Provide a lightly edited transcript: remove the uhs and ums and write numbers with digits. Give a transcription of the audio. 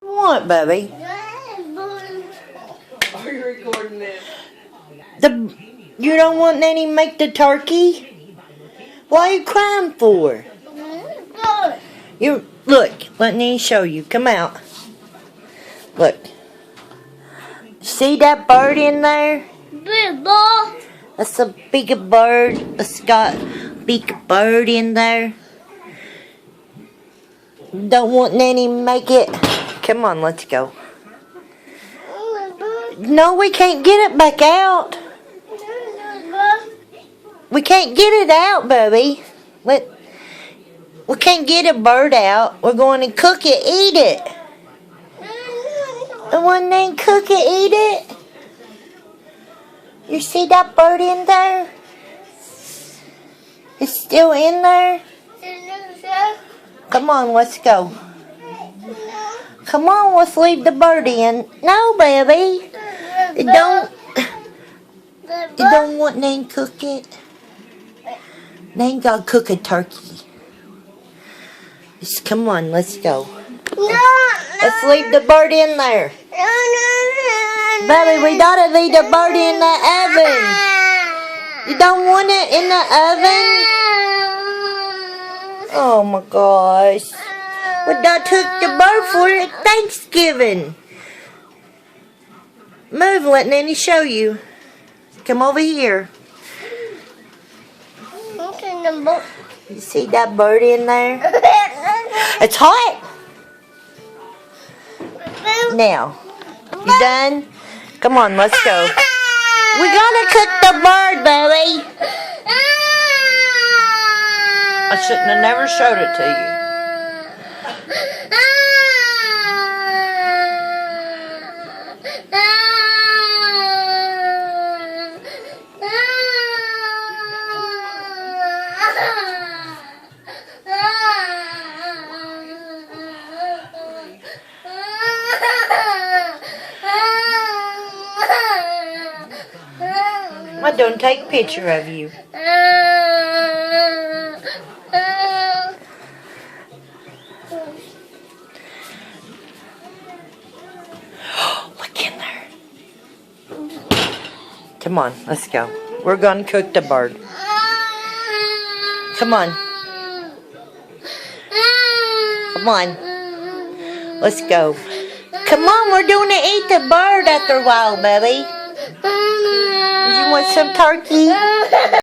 What, baby? Are you recording this? You don't want Nanny to make the turkey? What are you crying for? Look, let Nanny show you. Come out. Look. See that bird in there? That's a big bird. It's got a big bird in there. Don't want Nanny to make it. Come on, let's go. No, we can't get it back out. We can't get it out, Bubby. We can't get a bird out. We're going to cook it, eat it. The one named Cook It, Eat It. You see that bird in there? It's still in there? Come on, let's go. Come on, let's leave the bird in. No, baby. You don't want Nan cook it. Nan gotta cook a turkey. Just come on, let's go. Let's leave the bird in there. Baby, we gotta leave the bird in the oven. You don't want it in the oven? Oh my gosh. We done took the bird for Thanksgiving. Move, let Nanny show you. Come over here. You see that bird in there? It's hot. Now, you done? Come on, let's go. We gotta cook the bird, baby. I shouldn't have never showed it to you. I don't take a picture of you. Look in there. Come on, let's go. We're going to cook the bird. Come on. Come on. Let's go. Come on, we're going to eat the bird after a while, baby. You want some turkey?